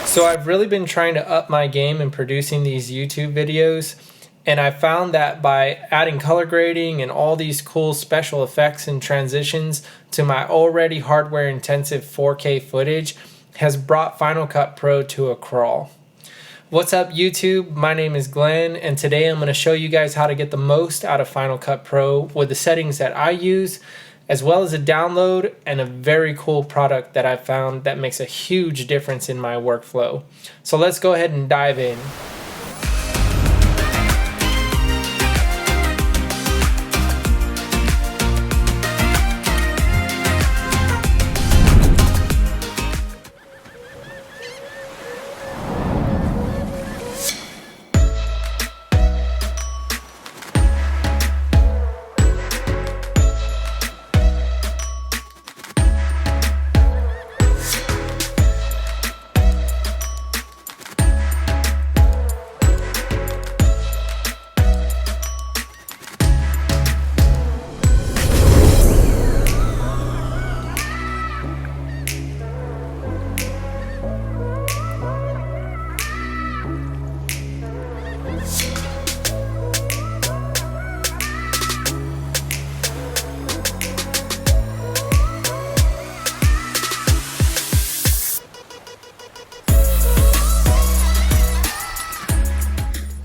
So I've really been trying to up my game in producing these YouTube videos, and I found that by adding color grading and all these cool special effects and transitions to my already hardware intensive 4K footage has brought Final Cut Pro to a crawl. What's up YouTube? My name is Glenn, and today I'm going to show you guys how to get the most out of Final Cut Pro with the settings that I use, as well as a download and a very cool product that I found that makes a huge difference in my workflow. So let's go ahead and dive in.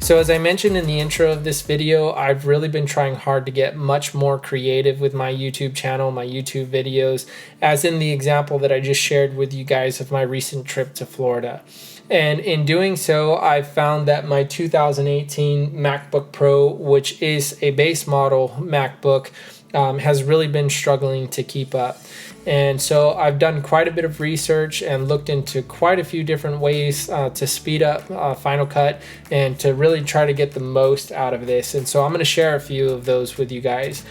So as I mentioned in the intro of this video, I've really been trying hard to get much more creative with my YouTube channel, my YouTube videos, as in the example that I just shared with you guys of my recent trip to Florida. And in doing so, I found that my 2018 MacBook Pro, which is a base model MacBook, has really been struggling to keep up. And so I've done quite a bit of research and looked into quite a few different ways to speed up Final Cut and to really try to get the most out of this. And so I'm going to share a few of those with you guys.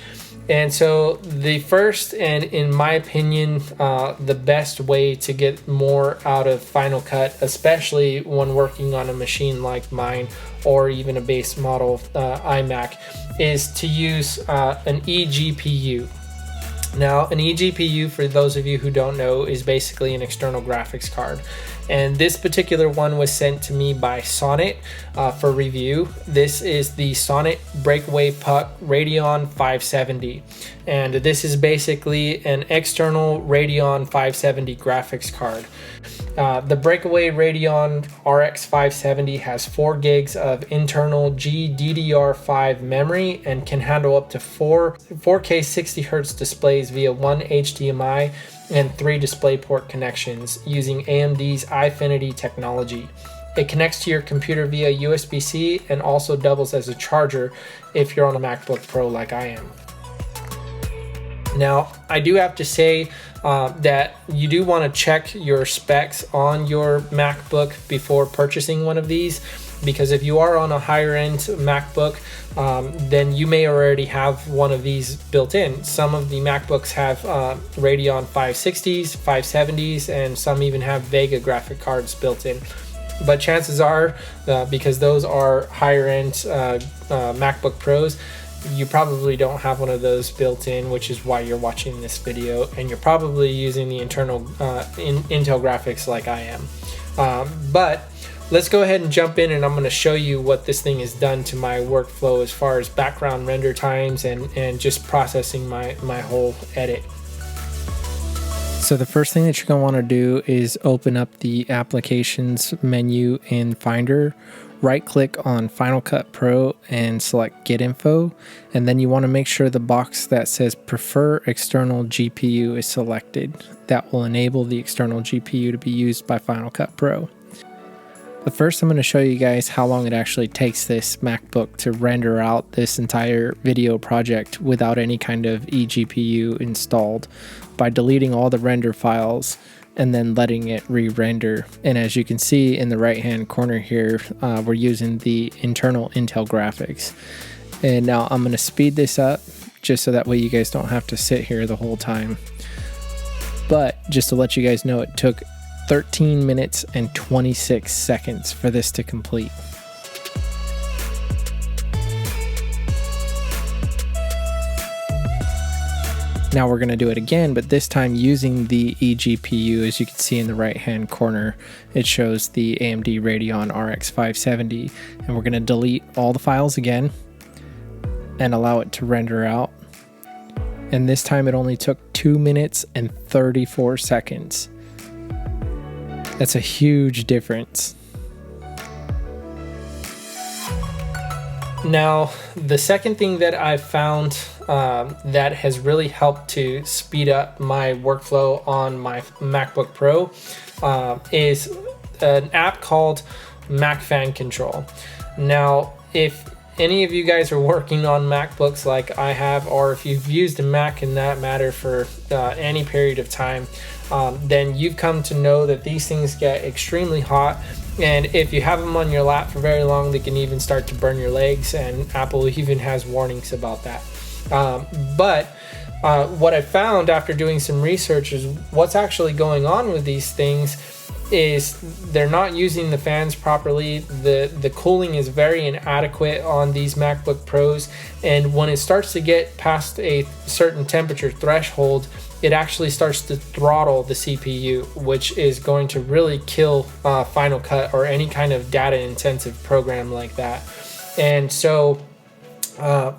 And so the first, and in my opinion, the best way to get more out of Final Cut, especially when working on a machine like mine or even a base model iMac, is to use an eGPU. Now, an eGPU, for those of you who don't know, is basically an external graphics card. And this particular one was sent to me by Sonnet for review. This is the Sonnet Breakaway Puck Radeon 570. And this is basically an external Radeon 570 graphics card. The Breakaway Radeon RX 570 has 4 gigs of internal GDDR5 memory and can handle up to 4K 60Hz displays via 1 HDMI and 3 DisplayPort connections using AMD's iFinity technology. It connects to your computer via USB-C and also doubles as a charger if you're on a MacBook Pro like I am. Now, I do have to say that you do want to check your specs on your MacBook before purchasing one of these, because if you are on a higher end MacBook, then you may already have one of these built in. Some of the MacBooks have Radeon 560s, 570s, and some even have Vega graphic cards built in. But chances are, because those are higher end MacBook Pros, you probably don't have one of those built in, which is why you're watching this video, and you're probably using the internal Intel graphics like I am. But let's go ahead and jump in, and I'm going to show you what this thing has done to my workflow as far as background render times and just processing my whole edit. So the first thing that you're going to want to do is open up the applications menu in Finder. Right click on Final Cut Pro and select Get Info, and then you want to make sure the box that says Prefer External GPU is selected. That will enable the external GPU to be used by Final Cut Pro. But first I'm going to show you guys how long it actually takes this MacBook to render out this entire video project without any kind of eGPU installed, by deleting all the render files and then letting it re-render. And as you can see in the right hand corner here, we're using the internal Intel graphics. And now I'm going to speed this up just so that way you guys don't have to sit here the whole time. But just to let you guys know, it took 13 minutes and 26 seconds for this to complete. Now we're going to do it again, but this time using the eGPU. As you can see in the right hand corner, it shows the AMD Radeon RX 570, and we're going to delete all the files again and allow it to render out. And this time it only took 2 minutes and 34 seconds. That's a huge difference. Now, the second thing that I've found that has really helped to speed up my workflow on my MacBook Pro is an app called Mac Fan Control. Now, if any of you guys are working on MacBooks like I have, or if you've used a Mac in that matter for any period of time, then you've come to know that these things get extremely hot. And if you have them on your lap for very long, they can even start to burn your legs, and Apple even has warnings about that. But what I found after doing some research is what's actually going on with these things is they're not using the fans properly. The cooling is very inadequate on these MacBook Pros, and when it starts to get past a certain temperature threshold, it actually starts to throttle the CPU, which is going to really kill Final Cut or any kind of data intensive program like that. And so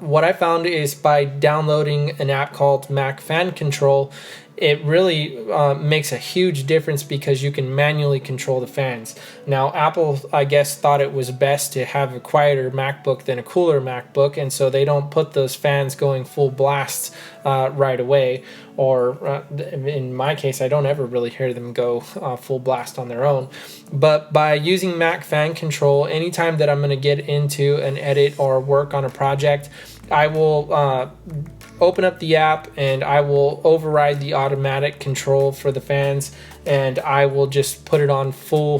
what I found is by downloading an app called Mac Fan Control, it really makes a huge difference because you can manually control the fans. Now, Apple, I guess, thought it was best to have a quieter MacBook than a cooler MacBook, and so they don't put those fans going full blast right away. Or in my case, I don't ever really hear them go full blast on their own. But by using Mac Fan Control, anytime that I'm going to get into an edit or work on a project, I will open up the app and I will override the automatic control for the fans, and I will just put it on full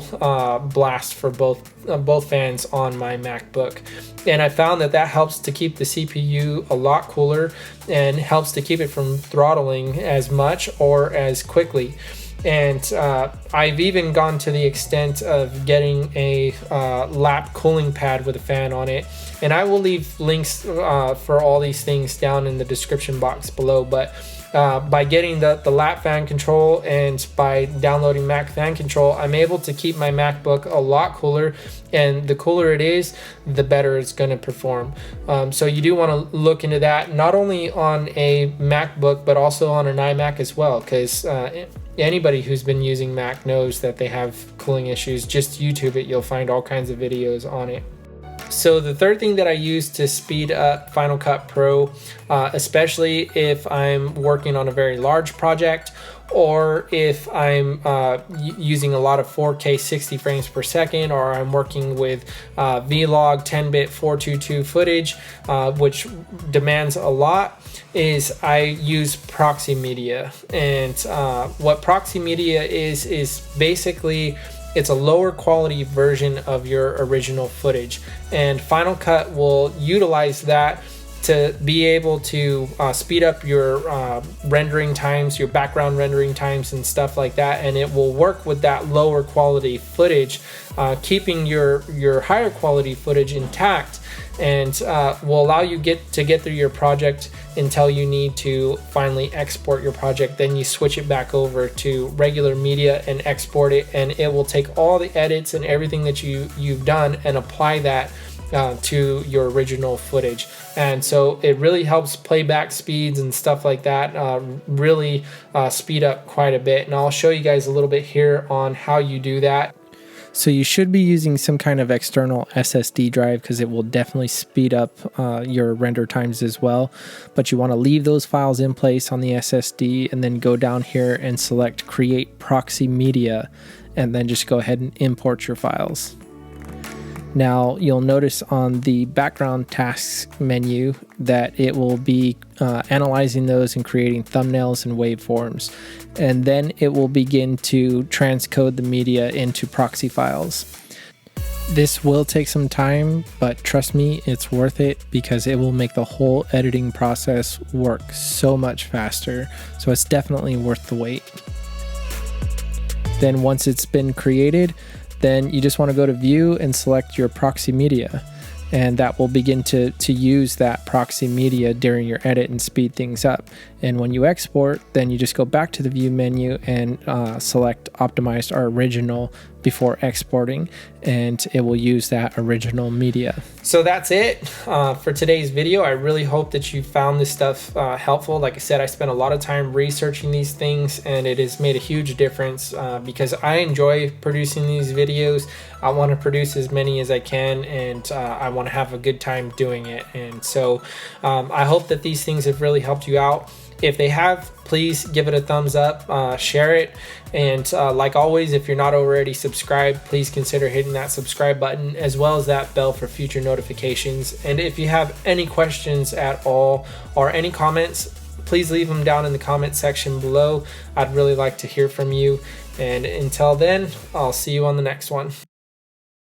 blast for both fans on my MacBook. And I found that helps to keep the CPU a lot cooler and helps to keep it from throttling as much or as quickly. And I've even gone to the extent of getting a lap cooling pad with a fan on it. And I will leave links for all these things down in the description box below. But by getting the lap fan control and by downloading Mac Fan Control, I'm able to keep my MacBook a lot cooler. And the cooler it is, the better it's going to perform. So you do want to look into that, not only on a MacBook, but also on an iMac as well, because anybody who's been using Mac knows that they have cooling issues. Just YouTube it, you'll find all kinds of videos on it. So the third thing that I use to speed up Final Cut Pro, especially if I'm working on a very large project, or if I'm using a lot of 4K 60 frames per second, or I'm working with Vlog 10-bit 422 footage, which demands a lot, is I use proxy media. And what proxy media is basically, it's a lower quality version of your original footage, and Final Cut will utilize that to be able to speed up your rendering times, your background rendering times and stuff like that, and it will work with that lower quality footage, keeping your higher quality footage intact, and will allow you to get through your project until you need to finally export your project. Then you switch it back over to regular media and export it, and it will take all the edits and everything that you've done and apply that to your original footage. And so it really helps playback speeds and stuff like that really speed up quite a bit, and I'll show you guys a little bit here on how you do that. So you should be using some kind of external SSD drive, because it will definitely speed up your render times as well. But you want to leave those files in place on the SSD, and then go down here and select Create Proxy Media, and then just go ahead and import your files. Now you'll notice on the background tasks menu that it will be analyzing those and creating thumbnails and waveforms, and then it will begin to transcode the media into proxy files. This will take some time, but trust me, it's worth it, because it will make the whole editing process work so much faster. So it's definitely worth the wait. Then once it's been created, then you just want to go to View and select your proxy media. and that will begin to use that proxy media during your edit and speed things up. And when you export, then you just go back to the view menu and select optimized or original before exporting, and it will use that original media. So that's it for today's video. I really hope that you found this stuff helpful. Like I said, I spent a lot of time researching these things, and it has made a huge difference because I enjoy producing these videos. I want to produce as many as I can, and I want to have a good time doing it. And so I hope that these things have really helped you out. If they have, please give it a thumbs up, share it, and like always, if you're not already subscribed, please consider hitting that subscribe button as well as that bell for future notifications. And if you have any questions at all or any comments, please leave them down in the comment section below. I'd really like to hear from you. And until then, I'll see you on the next one.